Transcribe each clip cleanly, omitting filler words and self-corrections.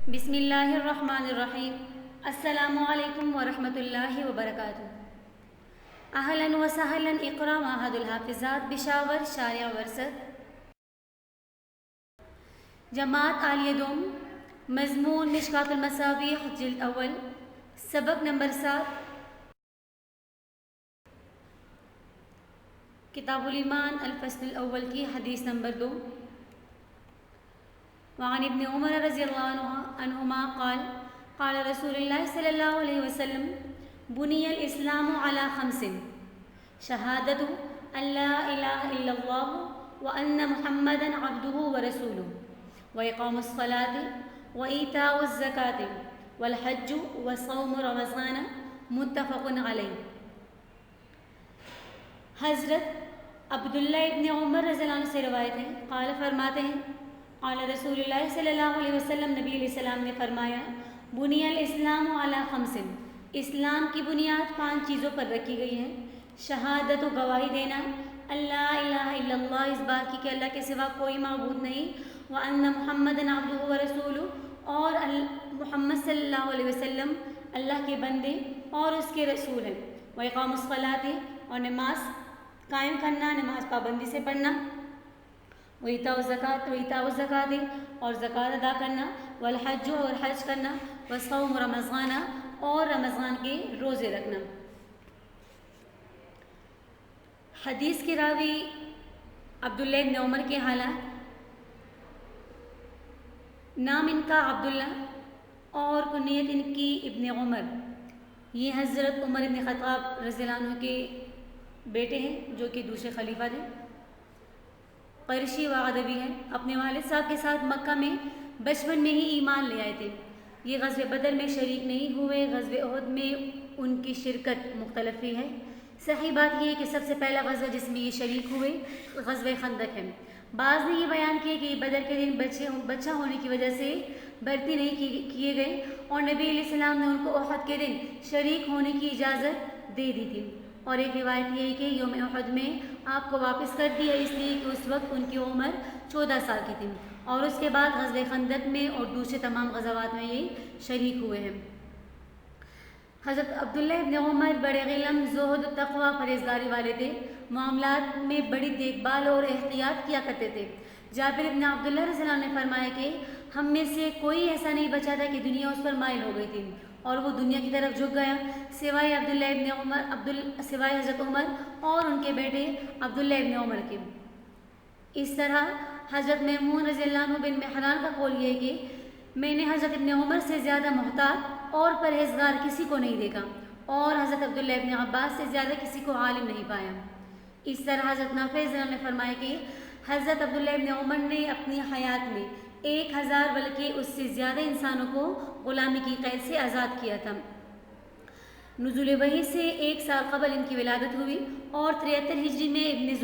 بسم اللہ الرحمن الرحیم۔ السلام علیکم ورحمۃ اللہ وبرکاتہ۔ اہلا وسہلا اقرا معہد الحافظات بشاور شارع ورسد جماعت عالیہ دوم، مضمون مشکاۃ المصابیح جلد اول، سبق نمبر 7، کتاب الایمان الفصل الاول کی حدیث نمبر 2۔ وعن ابن عمر رضی اللہ عنہما قال قال رسول اللہ صلی اللہ علیہ وسلم بنی الاسلام علی خمس، شہادت ان لا الہ الا اللہ وان محمدا عبدہ ورسولہ واقام الصلاۃ وایتاء الزکاۃ والحج وصوم رمضان، متفق علیہ۔ حضرت عبداللہ ابن عمر رضی اللہ عنہ سے روایت ہے، قال فرماتے ہیں قال رسول اللہ صلی اللہ علیہ وسلم، نبی علیہ السلام نے فرمایا، بنی الاسلام علی خمس، اسلام کی بنیاد 5 چیزوں پر رکھی گئی ہے۔ شہادت و گواہی دینا، اللہ الہ الا اللہ، اس بات کی کہ اللہ کے سوا کوئی معبود نہیں، وان محمد عبدہ ورسولہ، اور محمد صلی اللہ علیہ وسلم اللہ کے بندے اور اس کے رسول ہیں، واقام الصلاۃ، اور نماز قائم کرنا، نماز پابندی سے پڑھنا، وایتاء الزکاۃ، اور زکوٰۃ ادا کرنا، والحج، اور حج کرنا، وصوم رمضان، اور رمضان کے روزے رکھنا۔ حدیث کے راوی عبداللہ ابن عمر کے حالات، نام ان کا عبداللہ اور کنیت ان کی ابن عمر۔ یہ حضرت عمر ابن خطاب رضی اللہ عنہ کے بیٹے ہیں، جو کہ دوسرے خلیفہ تھے، قریشی و ادبی ہیں۔ اپنے والد صاحب کے ساتھ مکہ میں بچپن میں ہی ایمان لے آئے تھے۔ یہ غزوہ بدر میں شریک نہیں ہوئے، غزوہ احد میں ان کی شرکت مختلف ہی ہے۔ صحیح بات یہ ہے کہ سب سے پہلا غزوہ جس میں یہ شریک ہوئے غزوہ خندق ہے۔ بعض نے یہ بیان کیا کہ بدر کے دن بچہ ہونے کی وجہ سے بھرتی نہیں کیے گئے، اور نبی علیہ السلام نے ان کو احد کے دن شریک ہونے کی اجازت دے دی تھی۔ اور ایک روایت یہ ہے کہ یوم احد میں آپ کو واپس کر دیا، اس لیے کہ اس وقت ان کی عمر 14 سال کی تھی، اور اس کے بعد غزوہ خندق میں اور دوسرے تمام غزوات میں یہ شریک ہوئے ہیں۔ حضرت عبداللہ ابن عمر بڑے علم، زہد، تقوی، پرہیزگاری والے تھے، معاملات میں بڑی دیکھ بھال اور احتیاط کیا کرتے تھے۔ جابر ابن عبداللہ رضی اللہ عنہ نے فرمایا کہ ہم میں سے کوئی ایسا نہیں بچا تھا کہ دنیا اس پر مائل ہو گئی تھی اور وہ دنیا کی طرف جھک گیا، سوائے عبداللہ ابن عمر، سوائے حضرت عمر اور ان کے بیٹے عبداللہ ابن عمر کے۔ اس طرح حضرت میمون رضی اللہ عنہ بن مہران کا قول یہ ہے کہ میں نے حضرت ابن عمر سے زیادہ محتاط اور پرہیزگار کسی کو نہیں دیکھا، اور حضرت عبداللہ ابن عباس سے زیادہ کسی کو عالم نہیں پایا۔ اس طرح حضرت نافع رضی اللہ عنہ نے فرمایا کہ حضرت عبداللہ ابن عمر نے اپنی حیات میں 1000 بلکہ اس سے زیادہ انسانوں کو غلامی کی قید سے آزاد کیا تھا۔ نزول وحی سے 1 سال قبل ان کی ولادت ہوئی، اور 73 ہجری میں ابن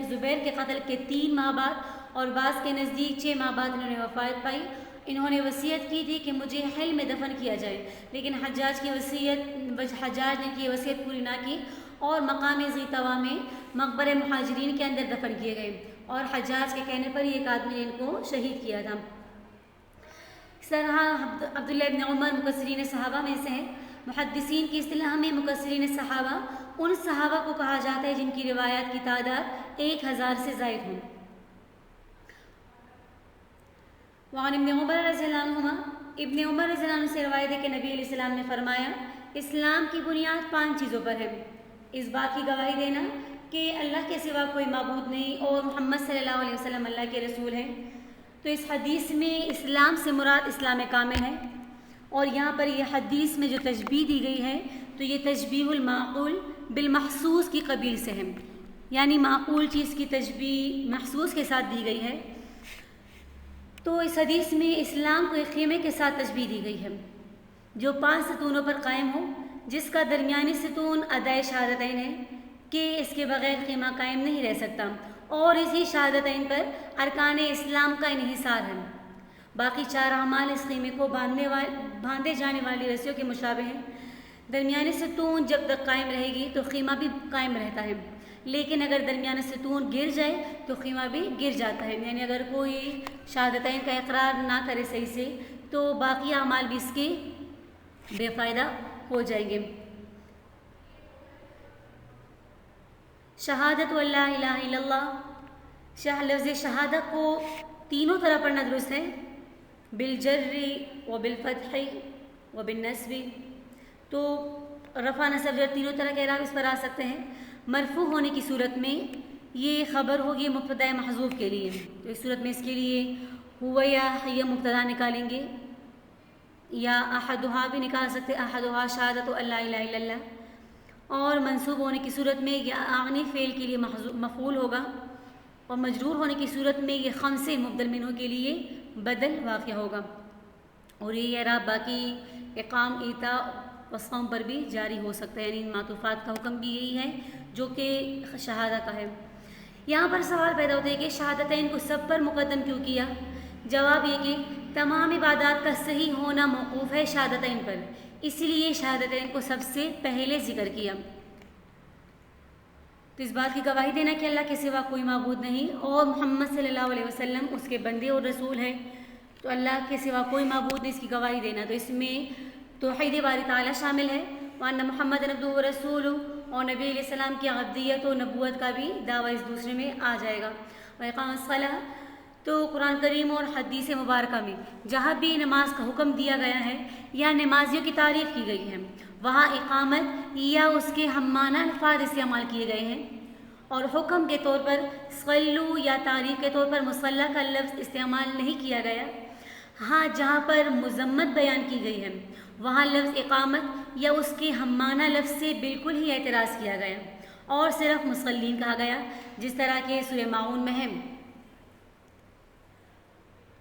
زبیر کے قتل کے 3 ماہ بعد اور بعض کے نزدیک 6 ماہ بعد انہوں نے وفات پائی۔ انہوں نے وصیت کی تھی کہ مجھے حل میں دفن کیا جائے، لیکن حجاج نے کی وصیت پوری نہ کی، اور مقام ذی طویٰ میں مقبرہ مہاجرین کے اندر دفن کیے گئے، اور حجاج کے کہنے پر ایک آدمی نے ان کو شہید کیا تھا۔ اس طرح عبداللہ ابن عمر مکثرین صحابہ میں سے ہیں۔ محدثین کی اصطلاح میں مکثرین صحابہ ان صحابہ کو کہا جاتا ہے جن کی روایات کی تعداد 1000 سے زائد ہوں۔ وعن ابن عمر رضی اللہ عنہما، ابن عمر رضی اللہ عنہ سے روایت ہے کہ نبی علیہ السلام نے فرمایا، اسلام کی بنیاد 5 چیزوں پر ہے۔ اس بات کی گواہی دینا کہ اللہ کے سوا کوئی معبود نہیں اور محمد صلی اللہ علیہ وسلم اللہ کے رسول ہیں۔ تو اس حدیث میں اسلام سے مراد اسلام کامل ہے، اور یہاں پر یہ حدیث میں جو تشبیہ دی گئی ہے تو یہ تشبیہ المعقول بالمحسوس کی قبیل سے ہے، یعنی معقول چیز کی تشبیہ محسوس کے ساتھ دی گئی ہے۔ تو اس حدیث میں اسلام کو ایک خیمے کے ساتھ تشبیہ دی گئی ہے جو 5 ستونوں پر قائم ہو، جس کا درمیانی ستون ادائے شہادتین ہے کہ اس کے بغیر خیمہ قائم نہیں رہ سکتا، اور اسی شہادتین پر ارکان اسلام کا انحصار ہے۔ باقی 4 اعمال اس خیمے کو باندھے جانے والی رسیوں کے مشابہ ہیں۔ درمیانی ستون جب تک قائم رہے گی تو خیمہ بھی قائم رہتا ہے، لیکن اگر درمیانی ستون گر جائے تو خیمہ بھی گر جاتا ہے، یعنی اگر کوئی شہادتین کا اقرار نہ کرے صحیح سے تو باقی اعمال بھی اس کے بے فائدہ ہو جائیں گے۔ شہادت اللہ الہ الا اللہ، لفظ شہادت کو تینوں طرح پڑھنا درست ہے، بالجر و بالفتح و بالنصب، تو رفع نصب جو تینوں طرح کے اعراب اس پر آ سکتے ہیں۔ مرفوع ہونے کی صورت میں یہ خبر ہوگی مبتدا محذوف کے لیے، تو اس صورت میں اس کے لیے ہوا یا ہی مبتدا نکالیں گے، یا احدھا بھی نکال سکتے، احدھا شہادت اللہ الہ الا اللہ۔ اور منصوب ہونے کی صورت میں یہ اغنی فعل کے لیے مفعول ہوگا، اور مجرور ہونے کی صورت میں یہ خمس مبدل منہ کے لیے بدل واقع ہوگا۔ اور یہ اعراب باقی اقام، ایتا و صوم پر بھی جاری ہو سکتا ہے، یعنی معطوفات کا حکم بھی یہی ہے جو کہ شہادہ کا ہے۔ یہاں پر سوال پیدا ہوتا ہے کہ شہادتین کو سب پر مقدم کیوں کیا؟ جواب یہ کہ تمام عبادات کا صحیح ہونا موقوف ہے شہادتین پر، اس لیے شہادتین کو سب سے پہلے ذکر کیا۔ تو اس بات کی گواہی دینا کہ اللہ کے سوا کوئی معبود نہیں اور محمد صلی اللہ علیہ وسلم اس کے بندے اور رسول ہیں، تو اللہ کے سوا کوئی معبود نہیں، اس کی گواہی دینا، تو اس میں توحید باری تعالیٰ شامل ہے، وان محمد عبدہ و رسول، اور نبی علیہ السلام کی عبدیت و نبوت کا بھی دعویٰ اس دوسرے میں آ جائے گا۔ وإقام الصلاۃ، تو قرآن کریم اور حدیث مبارکہ میں جہاں بھی نماز کا حکم دیا گیا ہے یا نمازیوں کی تعریف کی گئی ہے، وہاں اقامت یا اس کے ہم معنی الفاظ استعمال کیے گئے ہیں، اور حکم کے طور پر صلو یا تعریف کے طور پر مصلی کا لفظ استعمال نہیں کیا گیا۔ ہاں جہاں پر مذمت بیان کی گئی ہے وہاں لفظ اقامت یا اس کے ہم معنی لفظ سے بالکل ہی اعتراض کیا گیا اور صرف مصلین کہا گیا، جس طرح کہ سورہ ماعون میں ہے۔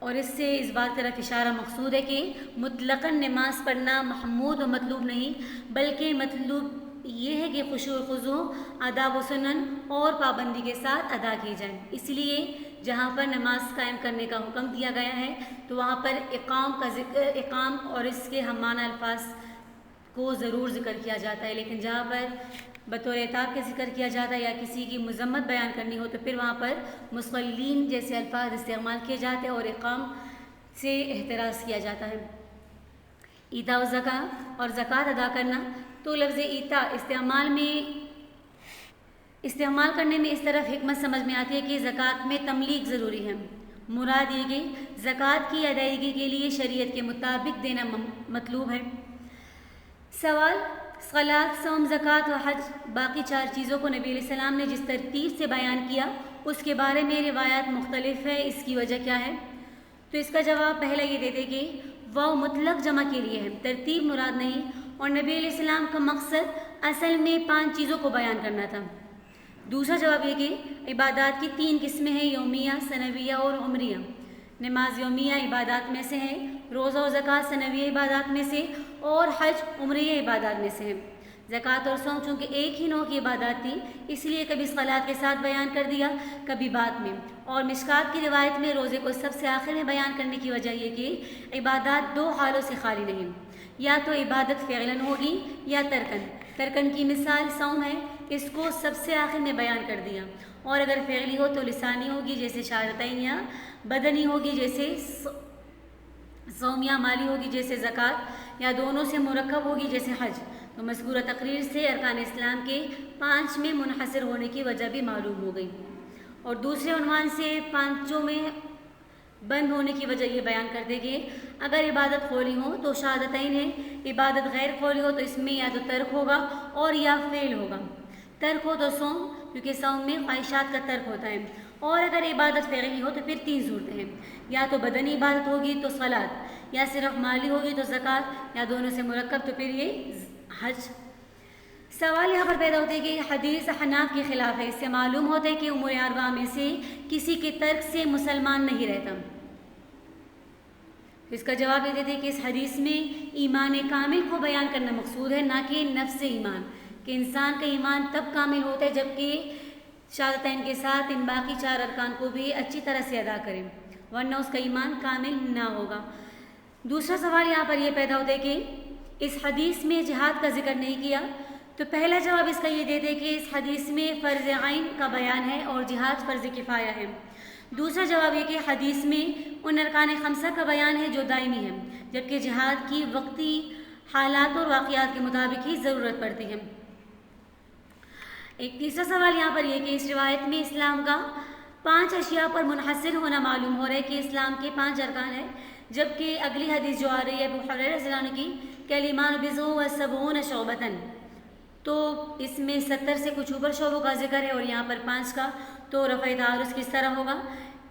اور اس سے اس بات طرف اشارہ مقصود ہے کہ مطلقاً نماز پڑھنا محمود و مطلوب نہیں، بلکہ مطلوب یہ ہے کہ خشوع و خضوع، آداب و سنن اور پابندی کے ساتھ ادا کی جائیں۔ اس لیے جہاں پر نماز قائم کرنے کا حکم دیا گیا ہے تو وہاں پر اقام اور اس کے ہم معنی الفاظ کو ضرور ذکر کیا جاتا ہے، لیکن جہاں پر بطور عتاب کے ذکر کیا جاتا ہے یا کسی کی مذمت بیان کرنی ہو تو پھر وہاں پر مصلین جیسے الفاظ استعمال کیے جاتے ہیں اور اقام سے احتراز کیا جاتا ہے۔ ایتا و زکوٰۃ، اور زکوٰۃ ادا کرنا، تو لفظ ایتا استعمال کرنے میں اس طرف حکمت سمجھ میں آتی ہے کہ زکوٰۃ میں تملیغ ضروری ہے، مراد یہ کہ زکوٰۃ کی ادائیگی کے لیے شریعت کے مطابق دینا مطلوب ہے۔ سوال، صلاۃ، صوم، زکوٰۃ و حج، باقی 4 چیزوں کو نبی علیہ السلام نے جس ترتیب سے بیان کیا اس کے بارے میں روایات مختلف ہے، اس کی وجہ کیا ہے؟ تو اس کا جواب پہلا یہ دیتے کہ وہ مطلق جمع کے لیے ہے، ترتیب مراد نہیں، اور نبی علیہ السلام کا مقصد اصل میں 5 چیزوں کو بیان کرنا تھا۔ دوسرا جواب یہ کہ عبادات کی 3 قسمیں ہیں، یومیہ، سنویہ اور عمریہ۔ نماز یومیہ عبادات میں سے ہے، روزہ و زکوٰۃ سنویہ عبادات میں سے، اور حج عمریہ عبادات میں سے ہے۔ زکوٰۃ اور صوم چونکہ ایک ہی نوع کی عبادات تھی اس لیے کبھی صلاۃ کے ساتھ بیان کر دیا، کبھی بعد میں، اور مشکات کی روایت میں روزے کو سب سے آخر میں بیان کرنے کی وجہ یہ کہ عبادات 2 حالوں سے خالی نہیں، یا تو عبادت فعلاً ہوگی یا ترکن کی مثال صوم ہے، اس کو سب سے آخر میں بیان کر دیا، اور اگر فعلی ہو تو لسانی ہوگی جیسے شہادتین، یا بدنی ہوگی جیسے صوم، یا مالی ہوگی جیسے زکوٰۃ، یا دونوں سے مرکب ہوگی جیسے حج۔ تو مذکورہ تقریر سے ارکان اسلام کے 5 میں منحصر ہونے کی وجہ بھی معلوم ہو گئی، اور دوسرے عنوان سے 5 میں بند ہونے کی وجہ یہ بیان کر دے کہ اگر عبادت قولی ہو تو شہادتین ہے، عبادت غیر قولی ہو تو اس میں یا تو ترک ہوگا اور یا فعل ہوگا۔ ترک ہو تو صوم، کیونکہ صوم میں خواہشات کا ترک ہوتا ہے، اور اگر عبادت فعلی ہو تو پھر 3 صورتیں ہیں، یا تو بدنی عبادت ہوگی تو صلاۃ، یا صرف مالی ہوگی تو زکوٰۃ، یا دونوں سے مرکب تو پھر یہ حج۔ سوال یہاں پر پیدا ہوتے ہیں کہ حدیث حناف کے خلاف ہے، اس سے معلوم ہوتا ہے کہ امور 4 میں سے کسی کے ترک سے مسلمان نہیں رہتا۔ اس کا جواب یہ دیتے ہیں کہ اس حدیث میں ایمان کامل کو بیان کرنا مقصود ہے، نہ کہ نفس ایمان، کہ انسان کا ایمان تب کامل ہوتا ہے جبکہ شہادتین کے ساتھ ان باقی 4 ارکان کو بھی اچھی طرح سے ادا کرے، ورنہ اس کا ایمان کامل نہ ہوگا۔ دوسرا سوال یہاں پر یہ پیدا ہوتا ہے کہ اس حدیث میں جہاد کا ذکر نہیں کیا، تو پہلا جواب اس کا یہ دیتے کہ اس حدیث میں فرض عین کا بیان ہے اور جہاد فرض کفایہ ہے، دوسرا جواب یہ کہ حدیث میں ان ارکان خمسہ کا بیان ہے جو دائمی ہیں، جبکہ جہاد کی وقتی حالات اور واقعات کے مطابق ہی ضرورت پڑتی ہے۔ ایک تیسرا سوال یہاں پر یہ کہ اس روایت میں اسلام کا 5 اشیاء پر منحصر ہونا معلوم ہو رہا ہے کہ اسلام کے 5 ارکان ہیں، جبکہ اگلی حدیث جو آ رہی ہے ابو ہریرہ رضی اللہ عنہ کی کہ الایمان بضع و70 شعبۃ، تو اس میں 70 سے کچھ اوپر شعبوں کا ذکر ہے اور یہاں پر 5 کا، تو رفع تعارض کس طرح ہوگا؟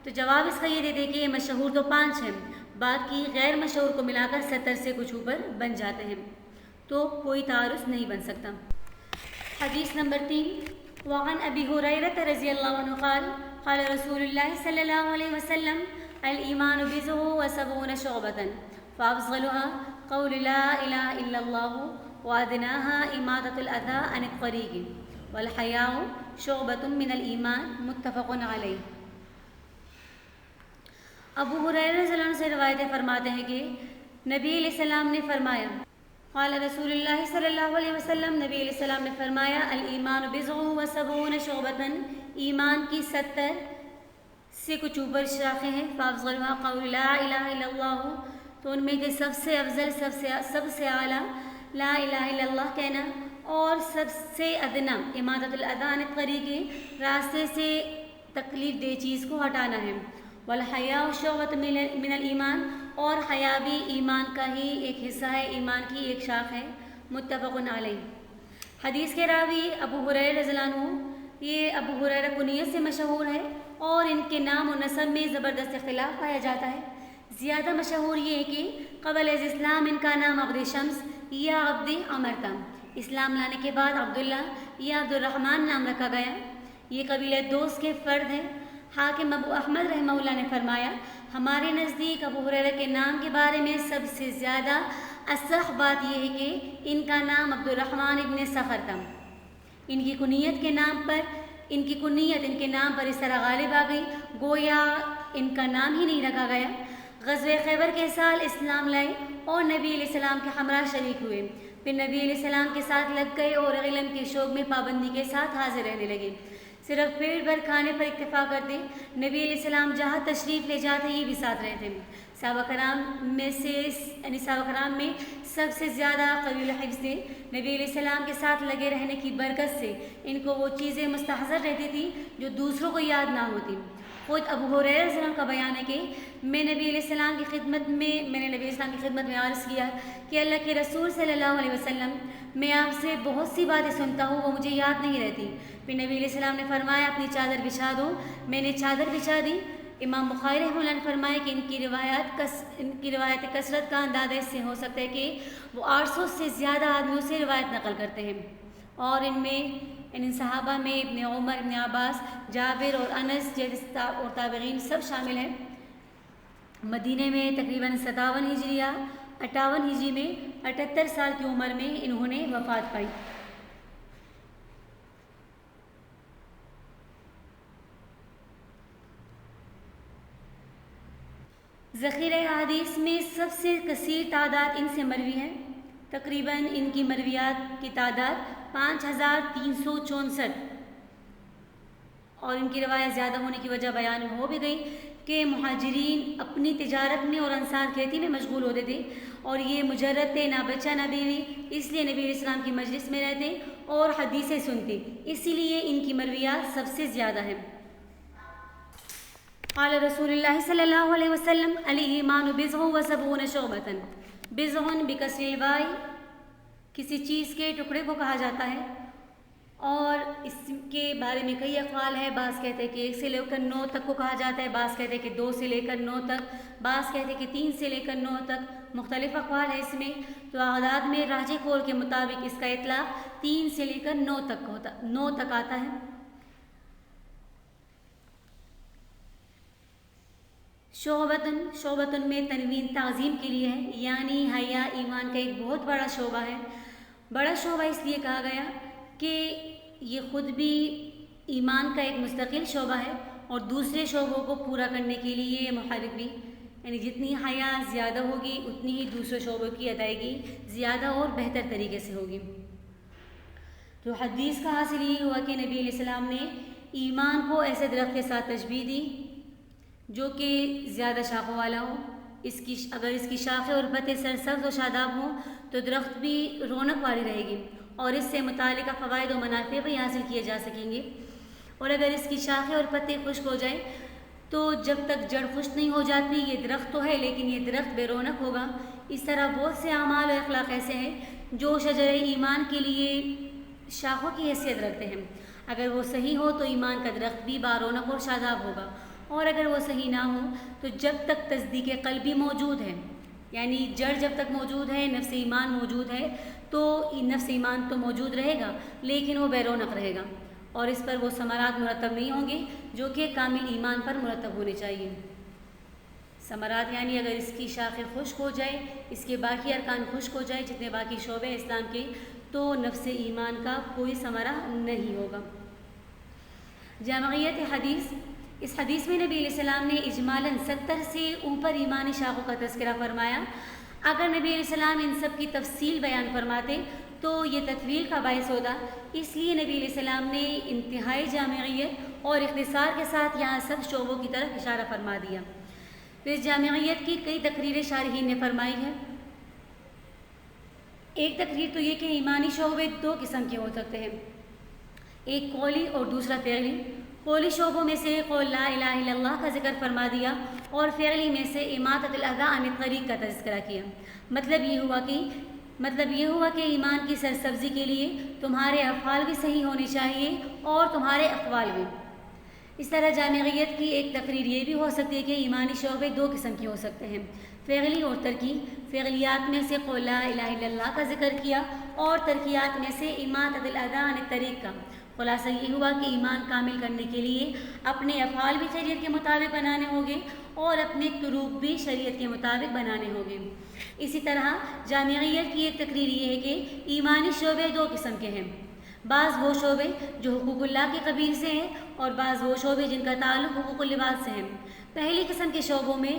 تو جواب اس کا یہ دیتے کہ مشہور تو 5 ہیں، باقی غیر مشہور کو ملا کر 70 سے کچھ اوپر بن جاتے ہیں، تو کوئی تعارض نہیں بن سکتا۔ حدیث نمبر 3، وعن ابی ہریرہ رضی اللہ عنہ قال قال رسول اللہ صلی اللہ علیہ وسلم الایمان بضع و70 شعبۃ فافضلها قول لا الہ الا اللہ وادناها اماطۃ الاذى عن الطریق والحیاء شعبۃ من الایمان متفق علیہ۔ ابو ہریرہ رضی اللہ عنہ سے روایت فرماتے ہیں کہ نبی علیہ السلام نے فرمایا، قال رسول اللہ صلی اللہ علیہ وسلم، نبی علیہ السلام نے فرمایا الایمان بضع و70 شعبۃ، ایمان کی 70 سے کچھ اوپر شاخیں ہیں، فافضلها قول لا الہ الا اللہ، تو ان میں سے سب سے افضل سب سے اعلیٰ لا الہ الا اللہ کہنا، اور سب سے ادنا اماطۃ الاذی عن الطریق، راستے سے تکلیف دہ چیز کو ہٹانا ہے، والحیاء شعبۃ من الایمان، اور حیا بھی ایمان کا ہی ایک حصہ ہے، ایمان کی ایک شاخ ہے، متفق علیہ۔ حدیث کے راوی ابو ہریرہ رضی اللہ عنہ، یہ ابو ہریرہ کنیت سے مشہور ہے اور ان کے نام و نسب میں زبردست اختلاف پایا جاتا ہے۔ زیادہ مشہور یہ ہے کہ قبل از اسلام ان کا نام عبد شمس یا عبد عمر تھا، اسلام لانے کے بعد عبداللہ یا عبد الرحمن نام رکھا گیا۔ یہ قبیلہ دوس کے فرد ہیں۔ حاکم ابو احمد رحمہ اللہ نے فرمایا، ہمارے نزدیک ابو ہریرہ کے نام کے بارے میں سب سے زیادہ اصح بات یہ ہے کہ ان کا نام عبد الرحمن ابن صخر تھا۔ ان کی کنیت ان کے نام پر اس طرح غالب آ گئی گویا ان کا نام ہی نہیں رکھا گیا۔ غزوہ خیبر کے سال اسلام لائے اور نبی علیہ السلام کے ہمراہ شریک ہوئے، پھر نبی علیہ السلام کے ساتھ لگ گئے اور علم کے شوق میں پابندی کے ساتھ حاضر رہنے لگے، صرف پیٹ بھر کھانے پر اکتفا کرتے۔ نبی علیہ السلام جہاں تشریف لے جاتے یہ بھی ساتھ رہتے۔ صحابہ کرام میں سب سے زیادہ قوی حفظ تھے۔ نبی علیہ السلام کے ساتھ لگے رہنے کی برکت سے ان کو وہ چیزیں مستحضر رہتی تھیں جو دوسروں کو یاد نہ ہوتی۔ خود ابو ہریرہ رضی اللہ عنہ کا بیان ہے کہ میں نے نبی علیہ السلام کی خدمت میں عرض کیا کہ اللہ کے رسول صلی اللہ علیہ وسلم، میں آپ سے بہت سی باتیں سنتا ہوں، وہ مجھے یاد نہیں رہتی۔ پھر نبی علیہ السلام نے فرمایا اپنی چادر بچھا دو، میں نے چادر بچھا دی۔ امام بخاری رحمہ اللہ نے فرمایا کہ ان کی روایت کثرت کا اندازہ اس سے ہو سکتا ہے کہ وہ 800 سے زیادہ آدمیوں سے روایت نقل کرتے ہیں، اور ان صحابہ میں ابن عمر، ابن عباس، جابر اور انس جیسے اور تابعین سب شامل ہیں۔ مدینہ میں تقریباً 57 ہجریہ 58 ہجری میں 78 سال کی عمر میں انہوں نے وفات پائی۔ ذخیرہ حدیث میں سب سے کثیر تعداد ان سے مروی ہے، تقریباً ان کی مرویات کی تعداد 5364، اور ان کی روایت زیادہ ہونے کی وجہ بیان ہو بھی گئی کہ مہاجرین اپنی تجارت میں اور انصار کھیتی میں مشغول ہوتے تھے، اور یہ مجرد تھے، نہ بچہ نہ بیوی، اس لیے نبی علیہ السلام کی مجلس میں رہتے اور حدیثیں سنتے، اسی لیے ان کی مرویات سب سے زیادہ ہیں۔ قال رسول اللہ صلی اللہ علیہ وسلم الایمان بضع و70 شعبۃ، بضع بکسر الباء، کسی چیز کے ٹکڑے کو کہا جاتا ہے، اور اس کے بارے میں کئی اقوال ہے۔ بعض کہتے ہیں کہ 1 سے لے کر 9 تک کو کہا جاتا ہے، بعض کہتے ہیں کہ 2 سے لے کر 9 تک، بعض کہتے ہیں کہ 3 سے لے کر 9 تک، مختلف اقوال ہے اس میں۔ تو اعداد میں راجح قول کے مطابق اس کا اطلاق 3 سے لے کر 9 تک آتا ہے۔ شعبۃ میں تنوین تعظیم کے لیے ہے، یعنی حیا ایمان کا ایک بہت بڑا شعبہ ہے۔ بڑا شعبہ اس لیے کہا گیا کہ یہ خود بھی ایمان کا ایک مستقل شعبہ ہے، اور دوسرے شعبوں کو پورا کرنے کے لیے یہ محرک بھی، یعنی جتنی حیا زیادہ ہوگی اتنی ہی دوسرے شعبوں کی ادائیگی زیادہ اور بہتر طریقے سے ہوگی۔ تو حدیث کا حاصل یہ ہوا کہ نبی علیہ السلام نے ایمان کو ایسے درخت کے ساتھ تشبیہ دی جو کہ زیادہ شاخوں والا ہو، اگر اس کی شاخیں اور پتے سرسبز و شاداب ہوں تو درخت بھی رونق والی رہے گی اور اس سے متعلقہ فوائد و منافع بھی حاصل کیے جا سکیں گے۔ اور اگر اس کی شاخیں اور پتے خشک ہو جائیں تو جب تک جڑ خشک نہیں ہو جاتی یہ درخت تو ہے لیکن یہ درخت بے رونق ہوگا۔ اس طرح بہت سے اعمال و اخلاق ایسے ہیں جو شجر ایمان کے لیے شاخوں کی حیثیت رکھتے ہیں۔ اگر وہ صحیح ہو تو ایمان کا درخت بھی بارونق اور شاداب ہوگا، اور اگر وہ صحیح نہ ہو تو جب تک تصدیق قلبی موجود ہے، یعنی جڑ جب تک موجود ہے، نفس ایمان موجود ہے، تو نفس ایمان تو موجود رہے گا لیکن وہ بے رونق رہے گا اور اس پر وہ ثمرات مرتب نہیں ہوں گے جو کہ کامل ایمان پر مرتب ہونے چاہیے۔ ثمرات یعنی اگر اس کی شاخیں خشک ہو جائے، اس کے باقی ارکان خشک ہو جائے، جتنے باقی شعبے اسلام کے، تو نفس ایمان کا کوئی ثمرہ نہیں ہوگا۔ جامعیت حدیث، اس حدیث میں نبی علیہ السلام نے اجمالاً 70 سے اوپر ایمانی شاخوں کا تذکرہ فرمایا۔ اگر نبی علیہ السلام ان سب کی تفصیل بیان فرماتے تو یہ تطویل کا باعث ہوتا، اس لیے نبی علیہ السلام نے انتہائی جامعیت اور اختصار کے ساتھ یہاں سب شعبوں کی طرف اشارہ فرما دیا۔ تو اس جامعیت کی کئی تقریریں شارحین نے فرمائی ہیں۔ ایک تقریر تو یہ کہ ایمانی شعبے دو قسم کے ہو سکتے ہیں، ایک قولی اور دوسرا فعلی۔ قولی شعبوں میں سے قول لا الہ الا اللہ کا ذکر فرما دیا اور فعلی میں سے اماطۃ الاذی عن الطریق کا تذکرہ کیا۔ مطلب یہ ہوا کہ ایمان کی سرسبزی کے لیے تمہارے افعال بھی صحیح ہونے چاہیے اور تمہارے اقوال بھی۔ اس طرح جامعیت کی ایک تقریر یہ بھی ہو سکتی ہے کہ ایمانی شعبے دو قسم کے ہو سکتے ہیں، فعلی اور ترکی۔ فعلیات میں سے قول لا الہ الا اللہ کا ذکر کیا اور ترکیات میں سے اماطۃ الاذی عن الطریق کا۔ خلاصہ یہ ہوا کہ ایمان کامل کرنے کے لیے اپنے افعال بھی شریعت کے مطابق بنانے ہوں گے اور اپنے طرق بھی شریعت کے مطابق بنانے ہوں گے۔ اسی طرح جامعیت کی ایک تقریر یہ ہے کہ ایمانی شعبے دو قسم کے ہیں، بعض وہ شعبے جو حقوق اللہ کے قبیل سے ہیں اور بعض وہ شعبے جن کا تعلق حقوق العباد سے ہیں۔ پہلی قسم کے شعبوں میں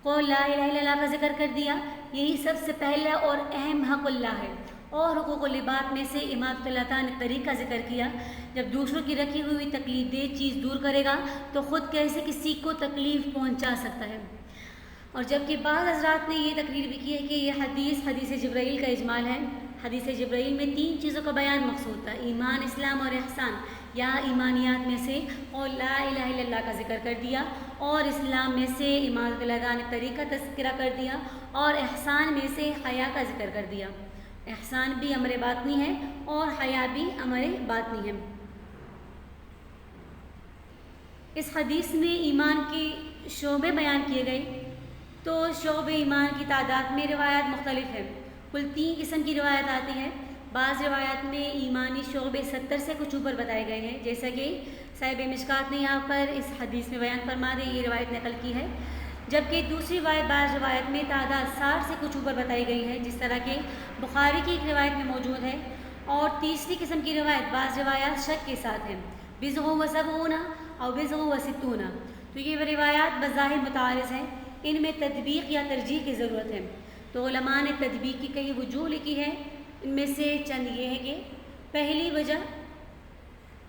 قول لا الہ الا اللہ کا ذکر کر دیا، یہی سب سے پہلا اور اہم حق اللہ ہے، اور حقوق العباد میں سے اماطۃ الاذی عن الطریق کا ذکر کیا۔ جب دوسروں کی رکھی ہوئی تکلیف دہ چیز دور کرے گا تو خود کیسے کسی کو تکلیف پہنچا سکتا ہے۔ اور جبکہ بعض حضرات نے یہ تقریر بھی کی ہے کہ یہ حدیث جبرائیل کا اجمال ہے۔ حدیث جبرائیل میں 3 چیزوں کا بیان مقصود تھا، ایمان، اسلام اور احسان۔ یہاں ایمانیات میں سے قول لا الہ الا اللہ کا ذکر کر دیا اور اسلام میں سے اماطۃ الاذی عن الطریق کا تذکرہ کر دیا اور احسان میں سے حیا کا ذکر کر دیا۔ احسان بھی امر باطنی ہے اور حیا بھی امر باطنی ہے۔ اس حدیث میں ایمان کے شعبے بیان کیے گئے تو شعبے ایمان کی تعداد میں روایات مختلف ہیں، کل 3 قسم کی روایت آتی ہے۔ بعض روایات میں ایمانی شعبے 70 سے کچھ اوپر بتائے گئے ہیں، جیسا کہ صاحب مشکات نے یہاں پر اس حدیث میں بیان فرما دے یہ روایت نقل کی ہے، جبکہ دوسری بعض روایت میں تعداد 60 سے کچھ اوپر بتائی گئی ہے، جس طرح کہ بخاری کی ایک روایت میں موجود ہے۔ اور تیسری قسم کی روایت، بعض روایات شک کے ساتھ ہیں، بضع و سبعون اور بضع و ستون، تو یہ روایات بظاہر متعارض ہیں، ان میں تطبیق یا ترجیح کی ضرورت ہے۔ تو علماء نے تطبیق کی کئی وجوہ لکھی ہے، ان میں سے چند یہ ہے کہ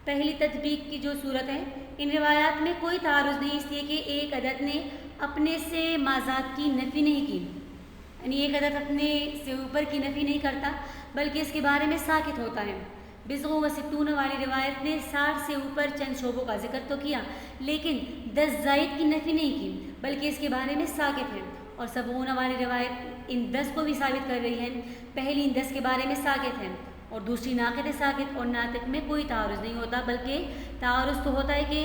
پہلی تطبیق کی جو صورت ہے، ان روایات میں کوئی تعارض نہیں، اس لیے کہ ایک عدد نے اپنے سے مازاد کی نفی نہیں کی، یعنی ایک عدد اپنے سے اوپر کی نفی نہیں کرتا بلکہ اس کے بارے میں ساکت ہوتا ہے۔ بضع و ستون والی روایت نے 60 سے اوپر چند شعبوں کا ذکر تو کیا لیکن 10 زائد کی نفی نہیں کی بلکہ اس کے بارے میں ساکت ہے۔ اور 70 والی روایت ان 10 کو بھی ثابت کر رہی ہے، پہلی ان 10 کے بارے میں ساکت ہے اور دوسری ناقد ساکت، اور ناطق میں کوئی تعارض نہیں ہوتا بلکہ تعارض تو ہوتا ہے کہ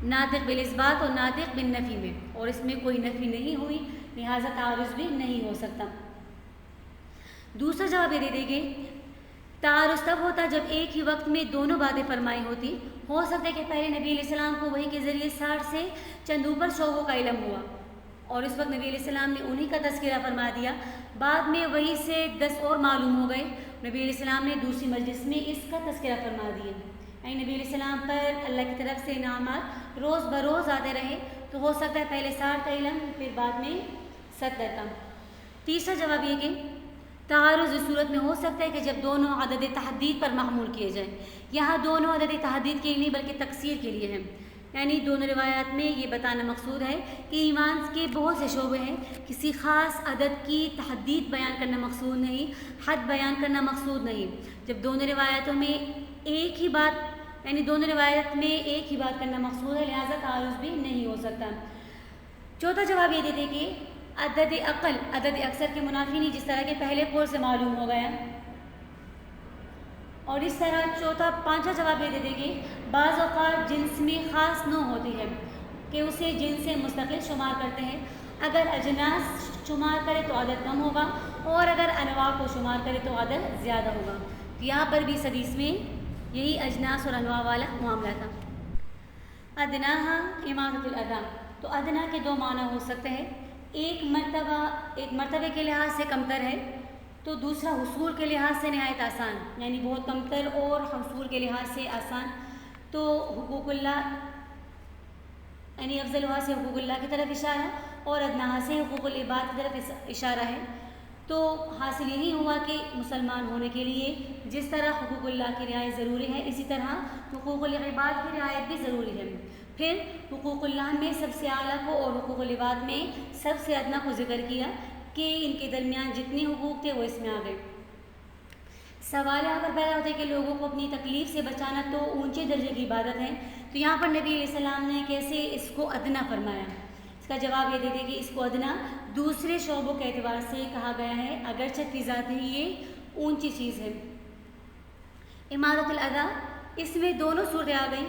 ناطق بالاثبات اور ناطق بالنفی میں، اور اس میں کوئی نفی نہیں ہوئی لہٰذا تعارض بھی نہیں ہو سکتا۔ دوسرا جواب یہ دے دیں گے تعارض تب ہوتا جب ایک ہی وقت میں دونوں باتیں فرمائی ہوتی، ہو سکتا ہے کہ پہلے نبی علیہ السلام کو وحی کے ذریعے 60 سے چند اوپر شعبوں کا علم ہوا اور اس وقت نبی علیہ السلام نے انہی کا تذکرہ فرما دیا، بعد میں وہی سے 10 اور معلوم ہو گئے، نبی علیہ السلام نے دوسری مجلس میں اس کا تذکرہ فرما دیا، یعنی نبی علیہ السلام پر اللہ کی طرف سے انعامات روز بروز آتے رہے، تو ہو سکتا ہے پہلے 60 کا علم پھر بعد میں 70 کا۔ تیسرا جواب یہ کہ تعارض اس صورت میں ہو سکتا ہے کہ جب دونوں عدد تحدید پر محمول کیے جائیں، یہاں دونوں عدد تحدید کے لیے بلکہ تکثیر کے لیے ہیں، یعنی دونوں روایات میں یہ بتانا مقصود ہے کہ ایمان کے بہت سے شعبے ہیں، کسی خاص عدد کی تحدید بیان کرنا مقصود نہیں، حد بیان کرنا مقصود نہیں۔ جب دونوں روایتوں میں ایک ہی بات یعنی دونوں روایت میں ایک ہی بات کرنا مقصود ہے، لہٰذا تعارض بھی نہیں ہو سکتا۔ چوتھا جواب یہ دیتے کہ عدد اقل عدد اکثر کے منافی نہیں، جس طرح کہ پہلے قول سے معلوم ہو گیا۔ اور اس طرح پانچواں جواب یہ دیتے کہ بعض اوقات جنس میں خاص نوع ہوتی ہے کہ اسے جنس سے مستقل شمار کرتے ہیں، اگر اجناس شمار کرے تو عدد کم ہوگا اور اگر انواع کو شمار کرے تو عدد زیادہ ہوگا۔ یہاں پر بھی اس حدیث میں یہی اجناس اور انواع والا معاملہ تھا۔ ادناہا اماطۃ الاذی، تو ادنا کے دو معنی ہو سکتے ہیں، ایک مرتبے کے لحاظ سے کمتر ہے، تو دوسرا حصول کے لحاظ سے نہایت آسان، یعنی بہت کمتر اور حصول کے لحاظ سے آسان۔ تو حقوق اللہ یعنی افضلها سے حقوق اللہ کی طرف اشارہ اور ادناہا سے حقوق العباد کی طرف اشارہ ہے۔ تو حاصل یہی ہوا کہ مسلمان ہونے کے لیے جس طرح حقوق اللہ کی رعایت ضروری ہے، اسی طرح حقوق العباد کی رعایت بھی ضروری ہے۔ پھر حقوق اللہ میں سب سے اعلیٰ کو اور حقوق العباد میں سب سے ادنا کو ذکر کیا کہ ان کے درمیان جتنے حقوق تھے وہ اس میں آ گئے۔ سوال یہاں پر پیدا ہوتا ہے کہ لوگوں کو اپنی تکلیف سے بچانا تو اونچے درجے کی عبادت ہے، تو یہاں پر نبی علیہ السلام نے کیسے اس کو ادنا فرمایا؟ اس کا جواب یہ دیتے کہ اس کو ادنا دوسرے شعبوں کے اعتبار سے کہا گیا ہے، اگرچہ فی ذات ہی یہ اونچی چیز ہے۔ اماطۃ الاذی، اس میں دونوں صورتیں آ گئیں،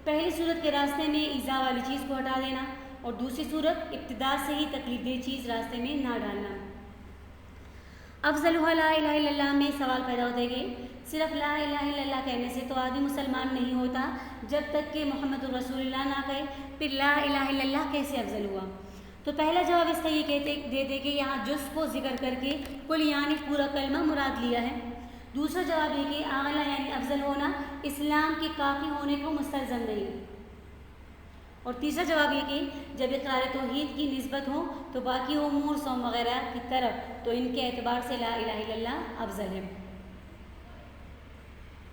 پہلی صورت کے راستے میں ایذا والی چیز کو ہٹا دینا، اور دوسری صورت ابتدا سے ہی تکلیف دہ چیز راستے میں نہ ڈالنا۔ افضلها لا الہ الا اللہ میں سوال پیدا ہوتے کہ صرف لا الہ الا اللہ کہنے سے تو آدمی مسلمان نہیں ہوتا جب تک کہ محمد الرسول اللہ نہ کہے، پھر لا الہ الا اللہ کیسے افضل ہوا؟ تو پہلا جواب اس کا یہ دیتے کہ یہاں جز کو ذکر کر کے کل یعنی پورا کلمہ مراد لیا ہے۔ دوسرا جواب یہ کہ اعلیٰ یعنی افضل ہونا اسلام کے کافی ہونے کو مستلزم نہیں۔ اور تیسرا جواب یہ کہ جب اقرار توحید کی نسبت ہو تو باقی امور صوم وغیرہ کی طرف تو ان کے اعتبار سے لا الہ الا اللہ افضل ہے۔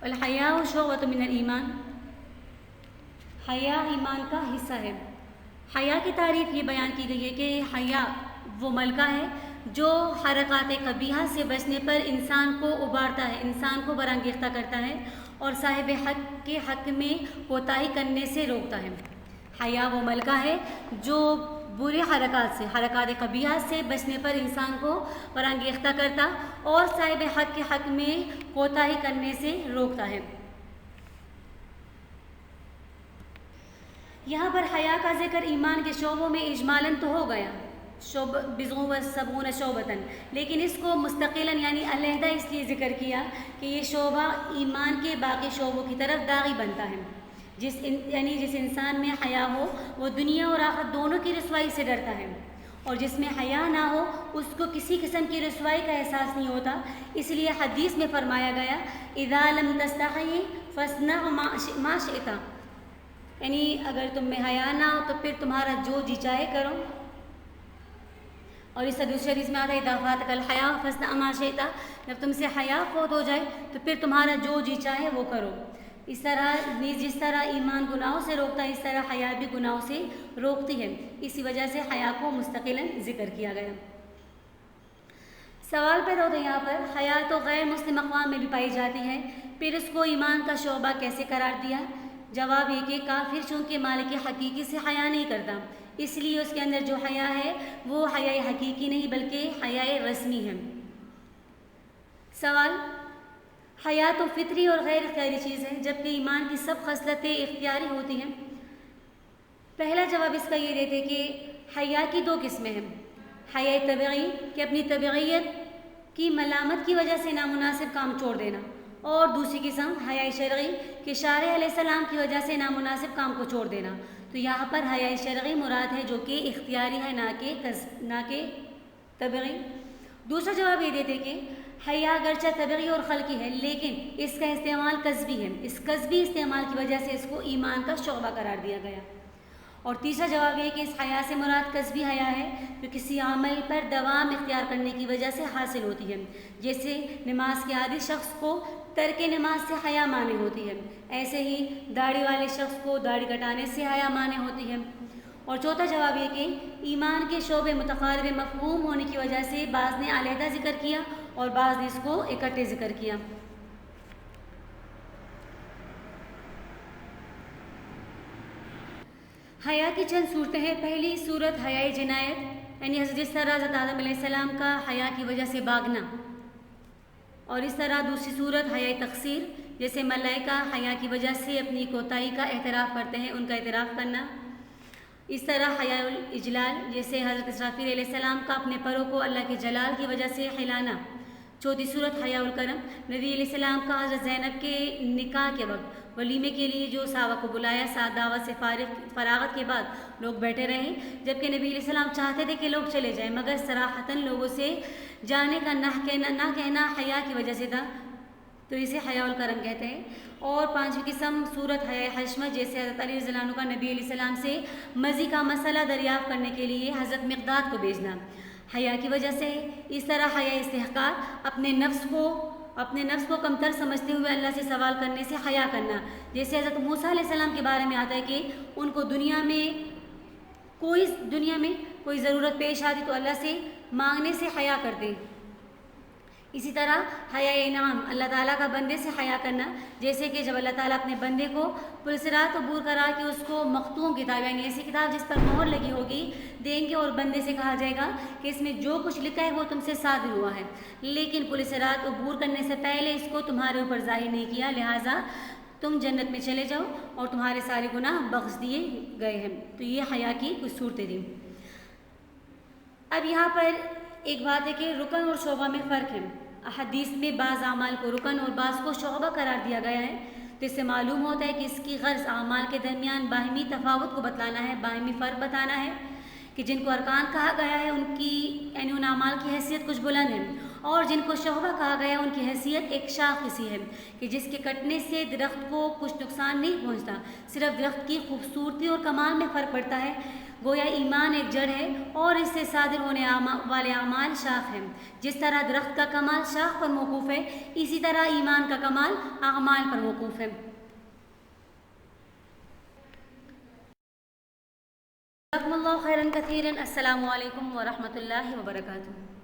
الحیاء شعبۃ من الایمان، حیا ایمان کا حصہ ہے۔ حیا کی تعریف یہ بیان کی گئی ہے کہ حیا وہ ملکہ ہے جو حرکات قبیحہ سے بچنے پر انسان کو ابھارتا ہے، انسان کو برانگیختہ کرتا ہے اور صاحب حق کے حق میں کوتاہی کرنے سے روکتا ہے۔ حیا وہ ملکہ ہے جو برے حرکات قبیحہ سے بچنے پر انسان کو برانگیختہ کرتا اور صاحب حق کے حق میں کوتاہی کرنے سے روکتا ہے۔ یہاں پر حیا کا ذکر ایمان کے شعبوں میں اجمالاً تو ہو گیا، بضع و سبعون شعبۃ، لیکن اس کو مستقلاً یعنی علیحدہ اس لیے ذکر کیا کہ یہ شعبہ ایمان کے باقی شعبوں کی طرف داعی بنتا ہے۔ جس انسان میں حیا ہو وہ دنیا اور آخرت دونوں کی رسوائی سے ڈرتا ہے، اور جس میں حیا نہ ہو اس کو کسی قسم کی رسوائی کا احساس نہیں ہوتا۔ اس لیے حدیث میں فرمایا گیا اذا لم تستحی فاصنع ما شئت، یعنی اگر تم میں حیا نہ ہو تو پھر تمہارا جو جی چاہے کرو۔ اور اس دوسری حدیث میں آتا ہے اذا فاتک الحیا فاصنع ما شئت، جب تم سے حیا فوت ہو جائے تو پھر تمہارا جو جی چاہے وہ کرو۔ اس طرح جس طرح ایمان گناہوں سے روکتا ہے اس طرح حیا بھی گناہوں سے روکتی ہے، اسی وجہ سے حیا کو مستقلاً ذکر کیا گیا۔ سوال پیدا ہوتا ہے یہاں پر حیا تو غیر مسلم اقوام میں بھی پائی جاتی ہے، پھر اس کو ایمان کا شعبہ کیسے قرار دیا؟ جواب یہ کہ کافر چونکہ مالک حقیقی سے حیا نہیں کرتا، اس لیے اس کے اندر جو حیا ہے وہ حیا حقیقی نہیں بلکہ حیا رسمی ہے۔ سوال، حیا تو فطری اور غیر اختیاری چیز ہے جبکہ ایمان کی سب خصلتیں اختیاری ہوتی ہیں۔ پہلا جواب اس کا یہ دیتے کہ حیا کی دو قسمیں ہیں، حیا طبعی کہ اپنی طبعیت کی ملامت کی وجہ سے نامناسب کام چھوڑ دینا، اور دوسری قسم حیا شرعی کہ شارع علیہ السلام کی وجہ سے نامناسب کام کو چھوڑ دینا۔ تو یہاں پر حیا شرعی مراد ہے جو کہ اختیاری ہے نہ کہ طبعی۔ دوسرا جواب یہ دیتے کہ حیا اگرچہ طبعی اور خلقی ہے لیکن اس کا استعمال کسبی ہے، اس کسبی استعمال کی وجہ سے اس کو ایمان کا شعبہ قرار دیا گیا۔ اور تیسرا جواب یہ کہ اس حیا سے مراد کسبی حیا ہے جو کسی عمل پر دوام اختیار کرنے کی وجہ سے حاصل ہوتی ہے، جیسے نماز کے عادی شخص کو ترک نماز سے حیا مانے ہوتی ہے، ایسے ہی داڑھی والے شخص کو داڑھی کٹانے سے حیا مانے ہوتی ہے۔ اور چوتھا جواب یہ کہ ایمان کے شعبے متقارب مفہوم ہونے کی وجہ سے بعض نے علیحدہ ذکر کیا اور بعض نے اس کو اکٹھے ذکر کیا۔ حیا کی چند صورتیں ہیں۔ پہلی صورت حیائے جنایت، یعنی حضرت حضرت آدم علیہ السلام کا حیا کی وجہ سے بھاگنا، اور اس طرح دوسری صورت حیائے تقصیر، جیسے ملائکہ حیا کی وجہ سے اپنی کوتاہی کا اعتراف کرتے ہیں، ان کا اعتراف کرنا۔ اس طرح حیاء الاجلال، جیسے حضرت اسرافیل علیہ السلام کا اپنے پروں کو اللہ کے جلال کی وجہ سے ہلانا۔ چوتھی صورت حیاء الکرم، نبی علیہ السلام کا حضرت زینب کے نکاح کے وقت ولیمے کے لیے جو صحابہ کو بلایا، ساتھ دعوت سے فراغت کے بعد لوگ بیٹھے رہے، جبکہ نبی علیہ السلام چاہتے تھے کہ لوگ چلے جائیں، مگر صراحتاً لوگوں سے جانے کا نہ کہنا حیا کی وجہ سے تھا، تو اسے حیاء الکرم کہتے ہیں۔ اور پانچویں قسم صورت حیاء حشمت، جیسے حضرت علی رضی اللہ عنہ کا نبی علیہ السلام سے مزی کا مسئلہ دریافت کرنے کے لیے حضرت مقداد کو بھیجنا، حیا کی وجہ سے۔ اس طرح حیاء استحقاق، اپنے نفس کو کمتر سمجھتے ہوئے اللہ سے سوال کرنے سے حیا کرنا، جیسے حضرت موسیٰ علیہ السلام کے بارے میں آتا ہے کہ ان کو دنیا میں کوئی ضرورت پیش آتی تو اللہ سے مانگنے سے حیا کرتے۔ اسی طرح حیاء انعام، اللہ تعالیٰ کا بندے سے حیا کرنا، جیسے کہ جب اللہ تعالیٰ اپنے بندے کو پرصراط عبور کرا کے اس کو مختوم کتاب، یعنی ایسی کتاب جس پر مہر لگی ہوگی، دیں گے، اور بندے سے کہا جائے گا کہ اس میں جو کچھ لکھا ہے وہ تم سے صادر ہوا ہے، لیکن پرصراط عبور کرنے سے پہلے اس کو تمہارے اوپر ظاہر نہیں کیا، لہٰذا تم جنت میں چلے جاؤ اور تمہارے سارے گناہ بخش دیے گئے ہیں۔ تو یہ حیا کی کچھ صورتیں تھیں۔ اب یہاں پر ایک بات ہے کہ رکن اور شعبہ میں فرق ہے۔ احادیث میں بعض اعمال کو رکن اور بعض کو شعبہ قرار دیا گیا ہے، تو اس سے معلوم ہوتا ہے کہ اس کی غرض اعمال کے درمیان باہمی تفاوت کو بتلانا ہے، باہمی فرق بتانا ہے، کہ جن کو ارکان کہا گیا ہے یعنی ان اعمال کی حیثیت کچھ بلند ہے، اور جن کو شعبہ کہا گیا ہے ان کی حیثیت ایک شاخ سی ہے، کہ جس کے کٹنے سے درخت کو کچھ نقصان نہیں پہنچتا، صرف درخت کی خوبصورتی اور کمال میں فرق پڑتا ہے۔ گویا ایمان ایک جڑ ہے اور اس سے صادر ہونے والے اعمال شاخ ہیں۔ جس طرح درخت کا کمال شاخ پر موقوف ہے، اسی طرح ایمان کا کمال اعمال پر موقوف ہے۔ جزاکم اللہ خیرا کثیرا۔ السلام علیکم ورحمۃ اللہ وبرکاتہ۔